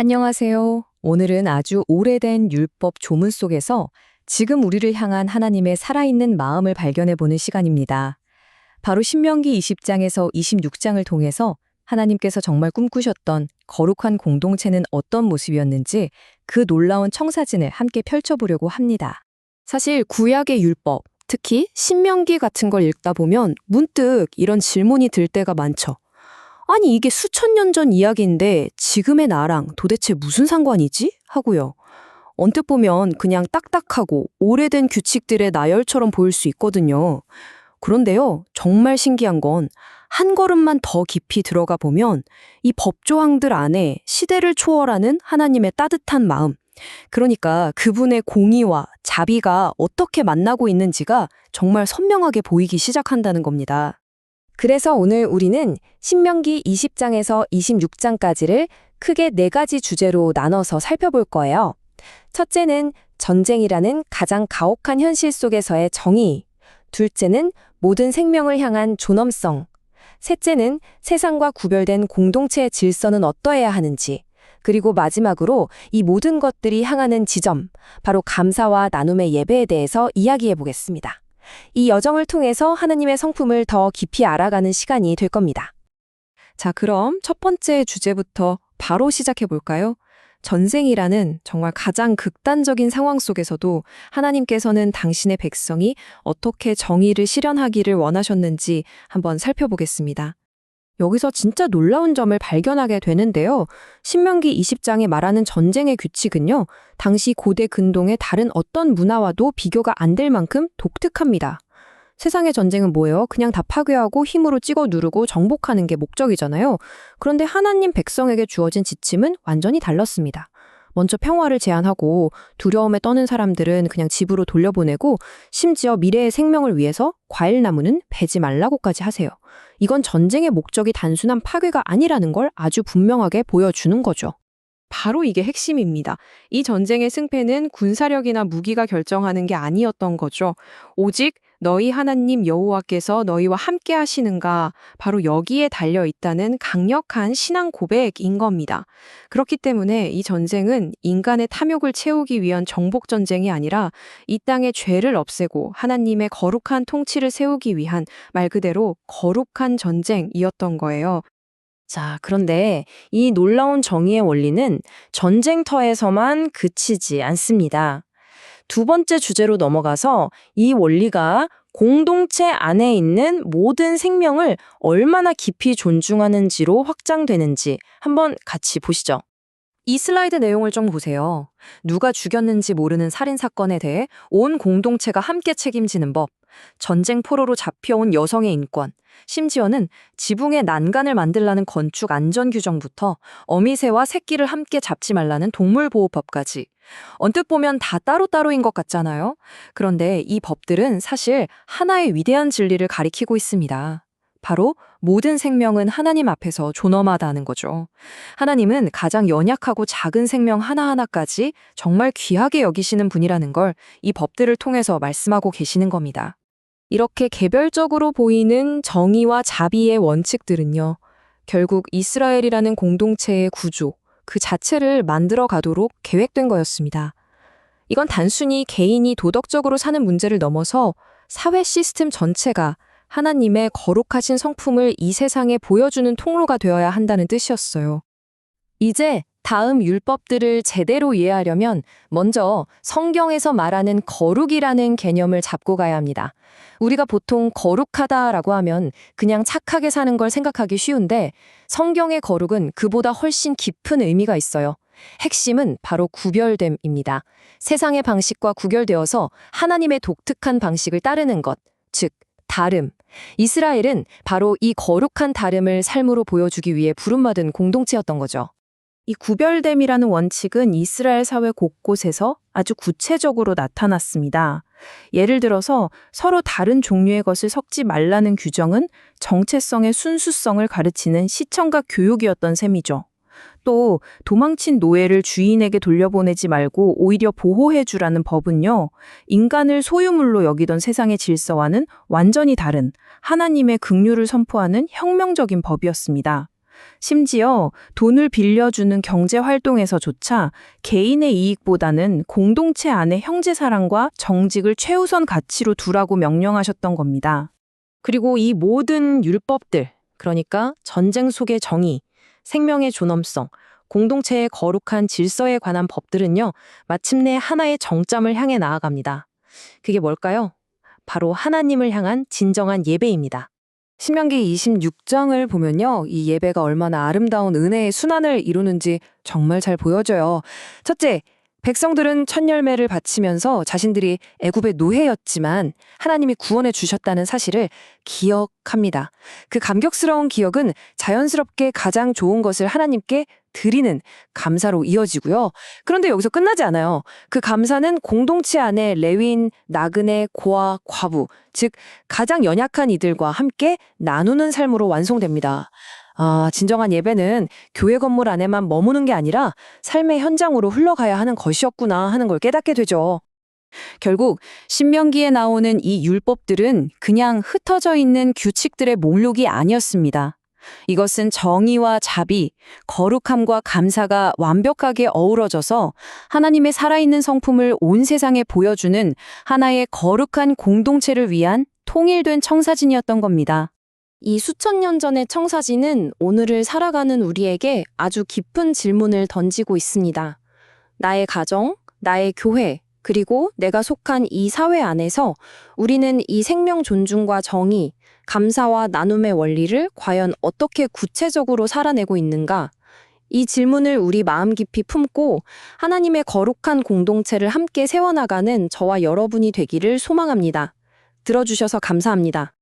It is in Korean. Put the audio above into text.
안녕하세요. 오늘은 아주 오래된 율법 조문 속에서 지금 우리를 향한 하나님의 살아있는 마음을 발견해 보는 시간입니다. 바로 신명기 20장에서 26장을 통해서 하나님께서 정말 꿈꾸셨던 거룩한 공동체는 어떤 모습이었는지 그 놀라운 청사진을 함께 펼쳐보려고 합니다. 사실 구약의 율법, 특히 신명기 같은 걸 읽다 보면 문득 이런 질문이 들 때가 많죠. 아니 이게 수천 년 전 이야기인데 지금의 나랑 도대체 무슨 상관이지? 하고요. 언뜻 보면 그냥 딱딱하고 오래된 규칙들의 나열처럼 보일 수 있거든요. 그런데요, 정말 신기한 건 한 걸음만 더 깊이 들어가 보면 이 법조항들 안에 시대를 초월하는 하나님의 따뜻한 마음, 그러니까 그분의 공의와 자비가 어떻게 만나고 있는지가 정말 선명하게 보이기 시작한다는 겁니다. 그래서 오늘 우리는 신명기 20장에서 26장까지를 크게 네 가지 주제로 나눠서 살펴볼 거예요. 첫째는 전쟁이라는 가장 가혹한 현실 속에서의 정의. 둘째는 모든 생명을 향한 존엄성. 셋째는 세상과 구별된 공동체의 질서는 어떠해야 하는지. 그리고 마지막으로 이 모든 것들이 향하는 지점, 바로 감사와 나눔의 예배에 대해서 이야기해 보겠습니다. 이 여정을 통해서 하나님의 성품을 더 깊이 알아가는 시간이 될 겁니다. 자, 그럼 첫 번째 주제부터 바로 시작해 볼까요? 전쟁이라는 정말 가장 극단적인 상황 속에서도 하나님께서는 당신의 백성이 어떻게 정의를 실현하기를 원하셨는지 한번 살펴보겠습니다. 여기서 진짜 놀라운 점을 발견하게 되는데요. 신명기 20장에 말하는 전쟁의 규칙은요, 당시 고대 근동의 다른 어떤 문화와도 비교가 안 될 만큼 독특합니다. 세상의 전쟁은 뭐예요? 그냥 다 파괴하고 힘으로 찍어 누르고 정복하는 게 목적이잖아요. 그런데 하나님 백성에게 주어진 지침은 완전히 달랐습니다. 먼저 평화를 제안하고 두려움에 떠는 사람들은 그냥 집으로 돌려보내고 심지어 미래의 생명을 위해서 과일나무는 베지 말라고까지 하세요. 이건 전쟁의 목적이 단순한 파괴가 아니라는 걸 아주 분명하게 보여주는 거죠. 바로 이게 핵심입니다. 이 전쟁의 승패는 군사력이나 무기가 결정하는 게 아니었던 거죠. 오직 너희 하나님 여호와께서 너희와 함께 하시는가, 바로 여기에 달려 있다는 강력한 신앙 고백인 겁니다. 그렇기 때문에 이 전쟁은 인간의 탐욕을 채우기 위한 정복 전쟁이 아니라 이 땅의 죄를 없애고 하나님의 거룩한 통치를 세우기 위한 말 그대로 거룩한 전쟁이었던 거예요. 자, 그런데 이 놀라운 정의의 원리는 전쟁터에서만 그치지 않습니다. 두 번째 주제로 넘어가서 이 원리가 공동체 안에 있는 모든 생명을 얼마나 깊이 존중하는지로 확장되는지 한번 같이 보시죠. 이 슬라이드 내용을 좀 보세요. 누가 죽였는지 모르는 살인사건에 대해 온 공동체가 함께 책임지는 법, 전쟁 포로로 잡혀온 여성의 인권, 심지어는 지붕에 난간을 만들라는 건축 안전 규정부터 어미새와 새끼를 함께 잡지 말라는 동물보호법까지. 언뜻 보면 다 따로따로인 것 같잖아요. 그런데 이 법들은 사실 하나의 위대한 진리를 가리키고 있습니다. 바로 모든 생명은 하나님 앞에서 존엄하다는 거죠. 하나님은 가장 연약하고 작은 생명 하나하나까지 정말 귀하게 여기시는 분이라는 걸 이 법들을 통해서 말씀하고 계시는 겁니다. 이렇게 개별적으로 보이는 정의와 자비의 원칙들은요, 결국 이스라엘이라는 공동체의 구조, 그 자체를 만들어 가도록 계획된 거였습니다. 이건 단순히 개인이 도덕적으로 사는 문제를 넘어서 사회 시스템 전체가 하나님의 거룩하신 성품을 이 세상에 보여주는 통로가 되어야 한다는 뜻이었어요. 이제 다음 율법들을 제대로 이해하려면 먼저 성경에서 말하는 거룩이라는 개념을 잡고 가야 합니다. 우리가 보통 거룩하다라고 하면 그냥 착하게 사는 걸 생각하기 쉬운데 성경의 거룩은 그보다 훨씬 깊은 의미가 있어요. 핵심은 바로 구별됨입니다. 세상의 방식과 구별되어서 하나님의 독특한 방식을 따르는 것, 즉 다름. 이스라엘은 바로 이 거룩한 다름을 삶으로 보여주기 위해 부름받은 공동체였던 거죠. 이 구별됨이라는 원칙은 이스라엘 사회 곳곳에서 아주 구체적으로 나타났습니다. 예를 들어서 서로 다른 종류의 것을 섞지 말라는 규정은 정체성의 순수성을 가르치는 시청각 교육이었던 셈이죠. 또 도망친 노예를 주인에게 돌려보내지 말고 오히려 보호해주라는 법은요, 인간을 소유물로 여기던 세상의 질서와는 완전히 다른 하나님의 긍휼을 선포하는 혁명적인 법이었습니다. 심지어 돈을 빌려주는 경제 활동에서조차 개인의 이익보다는 공동체 안의 형제사랑과 정직을 최우선 가치로 두라고 명령하셨던 겁니다. 그리고 이 모든 율법들, 그러니까 전쟁 속의 정의, 생명의 존엄성, 공동체의 거룩한 질서에 관한 법들은요, 마침내 하나의 정점을 향해 나아갑니다. 그게 뭘까요? 바로 하나님을 향한 진정한 예배입니다. 신명기 26장을 보면요, 이 예배가 얼마나 아름다운 은혜의 순환을 이루는지 정말 잘 보여져요. 첫째, 백성들은 첫 열매를 바치면서 자신들이 애굽의 노예였지만 하나님이 구원해 주셨다는 사실을 기억합니다. 그 감격스러운 기억은 자연스럽게 가장 좋은 것을 하나님께 드리는 감사로 이어지고요. 그런데 여기서 끝나지 않아요. 그 감사는 공동체 안에 레위인, 나그네, 고아, 과부, 즉 가장 연약한 이들과 함께 나누는 삶으로 완성됩니다. 진정한 예배는 교회 건물 안에만 머무는 게 아니라 삶의 현장으로 흘러가야 하는 것이었구나 하는 걸 깨닫게 되죠. 결국 신명기에 나오는 이 율법들은 그냥 흩어져 있는 규칙들의 목록이 아니었습니다. 이것은 정의와 자비, 거룩함과 감사가 완벽하게 어우러져서 하나님의 살아있는 성품을 온 세상에 보여주는 하나의 거룩한 공동체를 위한 통일된 청사진이었던 겁니다. 이 수천 년 전의 청사진은 오늘을 살아가는 우리에게 아주 깊은 질문을 던지고 있습니다. 나의 가정, 나의 교회, 그리고 내가 속한 이 사회 안에서 우리는 이 생명 존중과 정의, 감사와 나눔의 원리를 과연 어떻게 구체적으로 살아내고 있는가? 이 질문을 우리 마음 깊이 품고 하나님의 거룩한 공동체를 함께 세워나가는 저와 여러분이 되기를 소망합니다. 들어주셔서 감사합니다.